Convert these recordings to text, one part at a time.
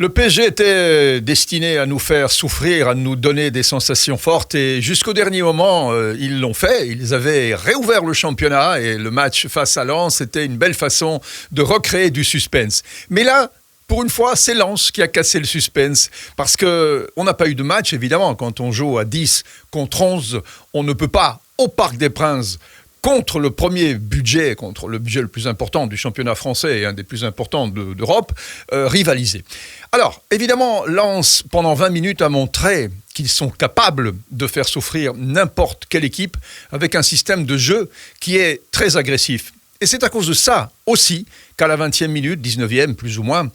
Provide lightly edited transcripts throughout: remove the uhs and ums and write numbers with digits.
Le PSG était destiné à nous faire souffrir, à nous donner des sensations fortes et jusqu'au dernier moment, ils l'ont fait. Ils avaient réouvert le championnat et le match face à Lens, c'était une belle façon de recréer du suspense. Mais là, pour une fois, c'est Lens qui a cassé le suspense parce qu'on n'a pas eu de match, évidemment. Quand on joue à 10 contre 11, on ne peut pas, au Parc des Princes, contre le premier budget, contre le budget le plus important du championnat français et un des plus importants d'Europe, rivaliser. Alors, évidemment, Lens, pendant 20 minutes, a montré qu'ils sont capables de faire souffrir n'importe quelle équipe avec un système de jeu qui est très agressif. Et c'est à cause de ça aussi qu'à la 20e minute, 19e plus ou moins,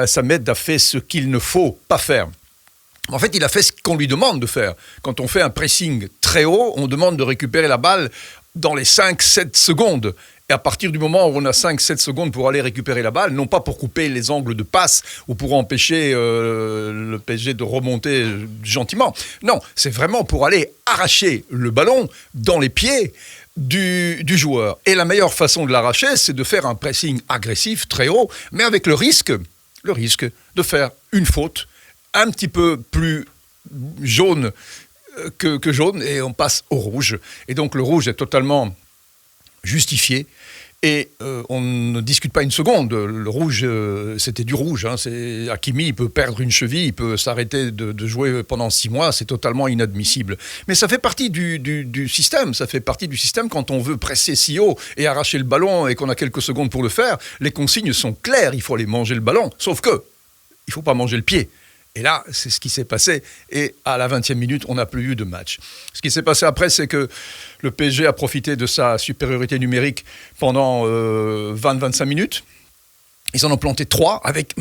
Samed a fait ce qu'il ne faut pas faire. En fait, il a fait ce qu'on lui demande de faire. Quand on fait un pressing très haut, on demande de récupérer la balle dans les 5-7 secondes. Et à partir du moment où on a 5-7 secondes pour aller récupérer la balle, non pas pour couper les angles de passe ou pour empêcher le PSG de remonter gentiment. Non, c'est vraiment pour aller arracher le ballon dans les pieds du joueur. Et la meilleure façon de l'arracher, c'est de faire un pressing agressif, très haut, mais avec le risque de faire une faute un petit peu plus jaune que jaune, et on passe au rouge. Et donc le rouge est totalement justifié. Et on ne discute pas une seconde. Le rouge, c'était du rouge. Hakimi, il peut perdre une cheville, il peut s'arrêter de jouer pendant 6 mois. C'est totalement inadmissible. Mais ça fait partie du système. Ça fait partie du système quand on veut presser si haut et arracher le ballon et qu'on a quelques secondes pour le faire. Les consignes sont claires. Il faut aller manger le ballon. Sauf que, il ne faut pas manger le pied. Et là, c'est ce qui s'est passé. Et à la 20e minute, on n'a plus eu de match. Ce qui s'est passé après, c'est que le PSG a profité de sa supériorité numérique pendant 20-25 minutes. Ils en ont planté 3 avec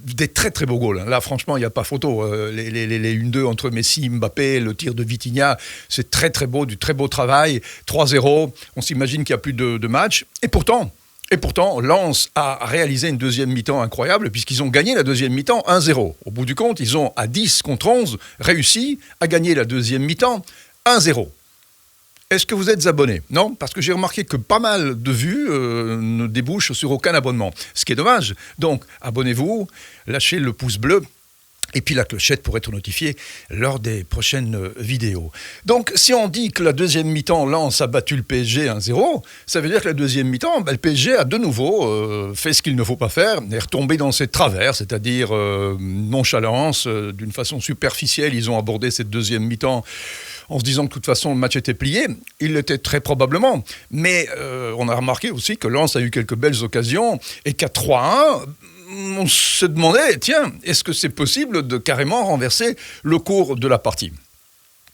des très très beaux goals. Là, franchement, il n'y a pas photo. Les 1-2 entre Messi et Mbappé, le tir de Vitinha, c'est très très beau, du très beau travail. 3-0, on s'imagine qu'il n'y a plus de match. Et pourtant, Lens a réalisé une deuxième mi-temps incroyable puisqu'ils ont gagné la deuxième mi-temps 1-0. Au bout du compte, ils ont, à 10 contre 11, réussi à gagner la deuxième mi-temps 1-0. Est-ce que vous êtes abonné ? Non, parce que j'ai remarqué que pas mal de vues ne débouchent sur aucun abonnement. Ce qui est dommage. Donc, abonnez-vous, lâchez le pouce bleu. Et puis la clochette pour être notifié lors des prochaines vidéos. Donc, si on dit que la deuxième mi-temps, Lens a battu le PSG 1-0, ça veut dire que la deuxième mi-temps, le PSG a de nouveau fait ce qu'il ne faut pas faire, est retombé dans ses travers, c'est-à-dire nonchalance, d'une façon superficielle. Ils ont abordé cette deuxième mi-temps en se disant que de toute façon le match était plié. Il l'était très probablement. Mais on a remarqué aussi que Lens a eu quelques belles occasions et qu'à 3-1... on se demandait, tiens, est-ce que c'est possible de carrément renverser le cours de la partie ?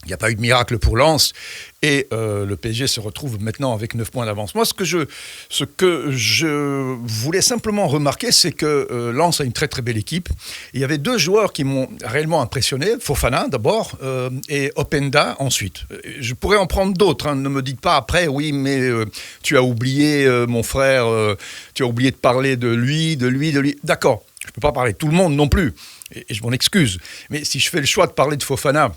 Il n'y a pas eu de miracle pour Lens et le PSG se retrouve maintenant avec 9 points d'avance. Moi, ce que je voulais simplement remarquer, c'est que Lens a une très très belle équipe. Il y avait 2 joueurs qui m'ont réellement impressionné, Fofana d'abord et Openda ensuite. Je pourrais en prendre d'autres, ne me dites pas après, oui, mais tu as oublié mon frère, tu as oublié de parler de lui. D'accord, je ne peux pas parler de tout le monde non plus, et je m'en excuse. Mais si je fais le choix de parler de Fofana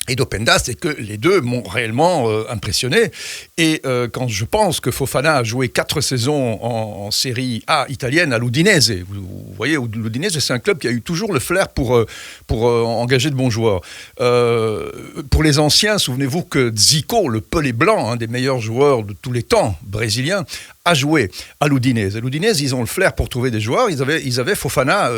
et d'Openda, c'est que les deux m'ont réellement impressionné. Et quand je pense que Fofana a joué 4 saisons en Série A italienne à l'Udinese, vous voyez, l'Udinese, c'est un club qui a eu toujours le flair pour engager de bons joueurs. Pour les anciens, souvenez-vous que Zico, le pelé blanc, un des meilleurs joueurs de tous les temps brésilien, a joué à l'Udinese. À l'Udinese, ils ont le flair pour trouver des joueurs. Ils avaient Fofana,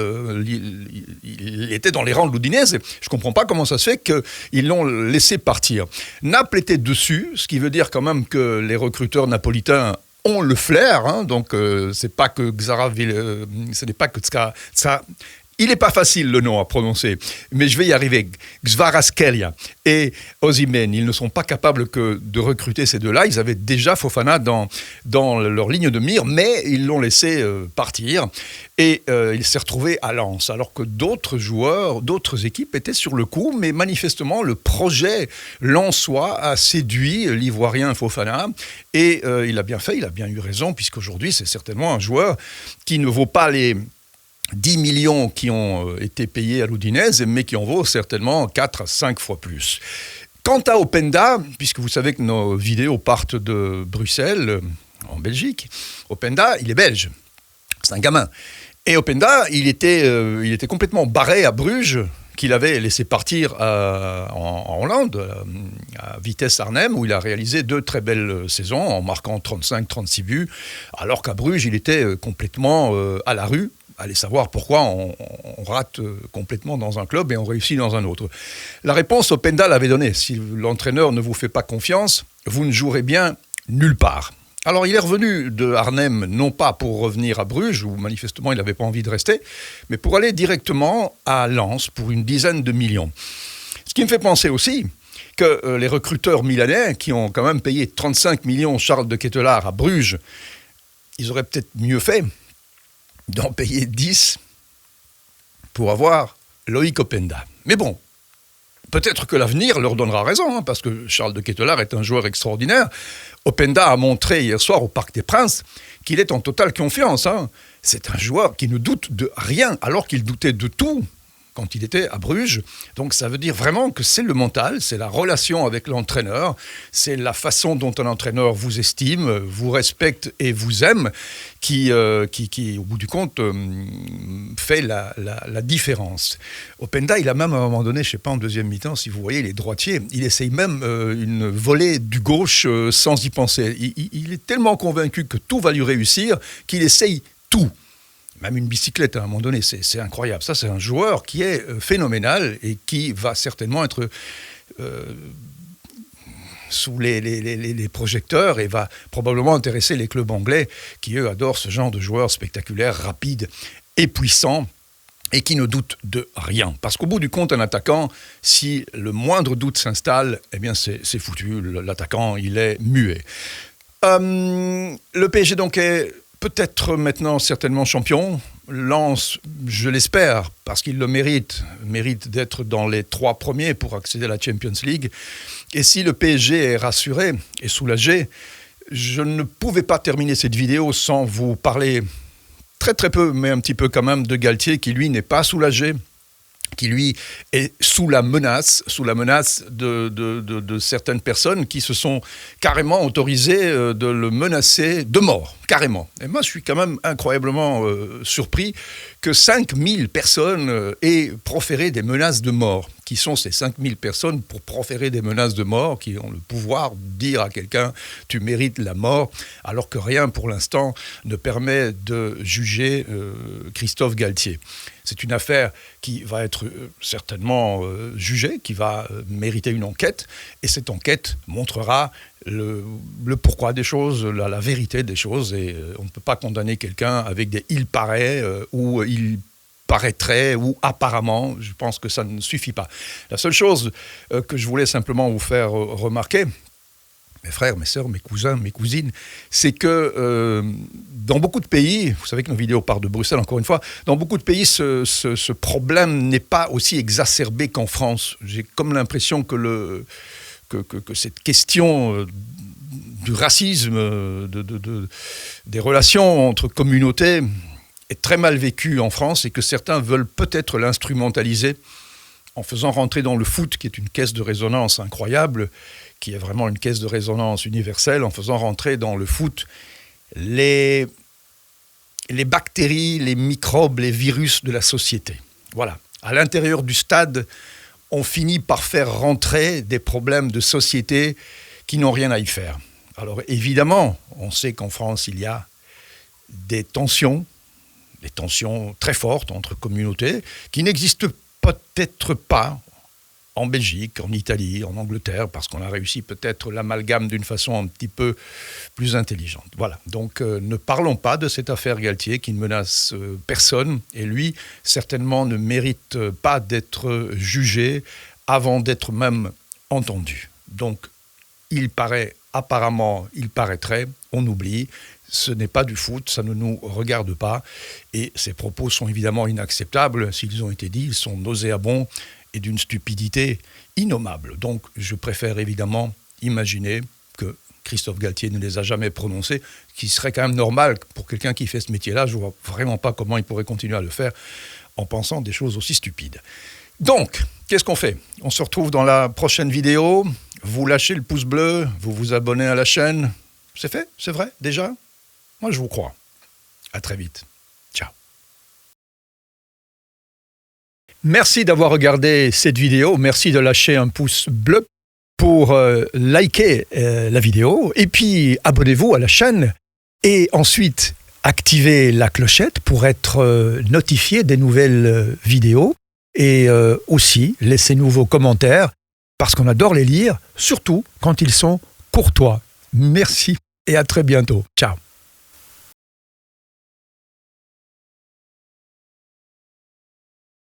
il était dans les rangs de l'Udinese. Je ne comprends pas comment ça se fait qu'ils l'ont laissé partir. Naples était dessus, ce qui veut dire quand même que les recruteurs napolitains ont le flair. Donc, c'est pas que ce n'est pas que ça. Il n'est pas facile le nom à prononcer, mais je vais y arriver. Kvaratskhelia et Osimhen, ils ne sont pas capables que de recruter ces deux-là. Ils avaient déjà Fofana dans leur ligne de mire, mais ils l'ont laissé partir. Et il s'est retrouvé à Lens, alors que d'autres joueurs, d'autres équipes étaient sur le coup, mais manifestement, le projet lensois a séduit l'Ivoirien Fofana. Et il a bien fait, il a bien eu raison, puisqu'aujourd'hui, c'est certainement un joueur qui ne vaut pas les 10 millions qui ont été payés à l'Udinese, mais qui en vaut certainement 4 à 5 fois plus. Quant à Openda, puisque vous savez que nos vidéos partent de Bruxelles, en Belgique, Openda, il est belge. C'est un gamin. Et Openda, il était complètement barré à Bruges, qu'il avait laissé partir en Hollande, à Vitesse Arnhem, où il a réalisé 2 très belles saisons, en marquant 35-36 buts, alors qu'à Bruges, il était complètement à la rue. Allez savoir pourquoi on rate complètement dans un club et on réussit dans un autre. La réponse, Openda l'avait donnée. Si l'entraîneur ne vous fait pas confiance, vous ne jouerez bien nulle part. Alors il est revenu de Arnhem, non pas pour revenir à Bruges, où manifestement il n'avait pas envie de rester, mais pour aller directement à Lens pour une dizaine de millions. Ce qui me fait penser aussi que les recruteurs milanais, qui ont quand même payé 35 millions Charles de Ketelaere à Bruges, ils auraient peut-être mieux fait d'en payer 10 pour avoir Loïc Openda. Mais bon, peut-être que l'avenir leur donnera raison, parce que Charles de Ketelaere est un joueur extraordinaire. Openda a montré hier soir au Parc des Princes qu'il est en totale confiance. C'est un joueur qui ne doute de rien, alors qu'il doutait de tout quand il était à Bruges. Donc ça veut dire vraiment que c'est le mental, c'est la relation avec l'entraîneur, c'est la façon dont un entraîneur vous estime, vous respecte et vous aime qui au bout du compte, fait la différence. Openda, il a même à un moment donné, je ne sais pas, en deuxième mi-temps, si vous voyez, il est droitier, il essaye même une volée du gauche sans y penser. Il est tellement convaincu que tout va lui réussir qu'il essaye tout. Même une bicyclette à un moment donné, c'est incroyable. Ça, c'est un joueur qui est phénoménal et qui va certainement être sous les projecteurs et va probablement intéresser les clubs anglais qui, eux, adorent ce genre de joueurs spectaculaires, rapides et puissants et qui ne doutent de rien. Parce qu'au bout du compte, un attaquant, si le moindre doute s'installe, eh bien, c'est foutu. L'attaquant, il est muet. Le PSG, donc, est peut-être maintenant certainement champion. Lens, je l'espère, parce qu'il le mérite d'être dans les 3 premiers pour accéder à la Champions League. Et si le PSG est rassuré et soulagé, je ne pouvais pas terminer cette vidéo sans vous parler très très peu, mais un petit peu quand même, de Galtier, qui lui n'est pas soulagé, qui lui est sous la menace de certaines personnes qui se sont carrément autorisées de le menacer de mort, carrément. Et moi, je suis quand même incroyablement surpris que 5000 personnes aient proféré des menaces de mort. Qui sont ces 5000 personnes pour proférer des menaces de mort, qui ont le pouvoir de dire à quelqu'un « tu mérites la mort », alors que rien pour l'instant ne permet de juger Christophe Galtier. C'est une affaire qui va être certainement jugée, qui va mériter une enquête, et cette enquête montrera le pourquoi des choses, la vérité des choses, et on ne peut pas condamner quelqu'un avec des « il paraît » ou « il paraîtrait » ou « apparemment », je pense que ça ne suffit pas. La seule chose que je voulais simplement vous faire remarquer, mes frères, mes sœurs, mes cousins, mes cousines, c'est que dans beaucoup de pays, vous savez que nos vidéos partent de Bruxelles encore une fois, dans beaucoup de pays, ce problème n'est pas aussi exacerbé qu'en France. J'ai comme l'impression que cette question du racisme, des relations entre communautés est très mal vécue en France et que certains veulent peut-être l'instrumentaliser en faisant rentrer dans le foot, qui est une caisse de résonance incroyable, qui est vraiment une caisse de résonance universelle, en faisant rentrer dans le foot les bactéries, les microbes, les virus de la société. Voilà. À l'intérieur du stade, on finit par faire rentrer des problèmes de société qui n'ont rien à y faire. Alors évidemment, on sait qu'en France, il y a des tensions très fortes entre communautés qui n'existent peut-être pas en Belgique, en Italie, en Angleterre, parce qu'on a réussi peut-être l'amalgame d'une façon un petit peu plus intelligente. Voilà, donc ne parlons pas de cette affaire Galtier qui ne menace personne, et lui, certainement, ne mérite pas d'être jugé avant d'être même entendu. Donc, il paraîtrait, on oublie, ce n'est pas du foot, ça ne nous regarde pas, et ces propos sont évidemment inacceptables. S'ils ont été dits, ils sont nauséabonds et d'une stupidité innommable. Donc, je préfère évidemment imaginer que Christophe Galtier ne les a jamais prononcés, ce qui serait quand même normal pour quelqu'un qui fait ce métier-là. Je ne vois vraiment pas comment il pourrait continuer à le faire en pensant des choses aussi stupides. Donc, qu'est-ce qu'on fait ? On se retrouve dans la prochaine vidéo. Vous lâchez le pouce bleu, vous vous abonnez à la chaîne. C'est fait ? C'est vrai ? Déjà ? Moi, je vous crois. À très vite. Ciao. Merci d'avoir regardé cette vidéo. Merci de lâcher un pouce bleu pour liker la vidéo. Et puis, abonnez-vous à la chaîne. Et ensuite, activez la clochette pour être notifié des nouvelles vidéos. Et aussi, laissez-nous vos commentaires parce qu'on adore les lire, surtout quand ils sont courtois. Merci et à très bientôt. Ciao.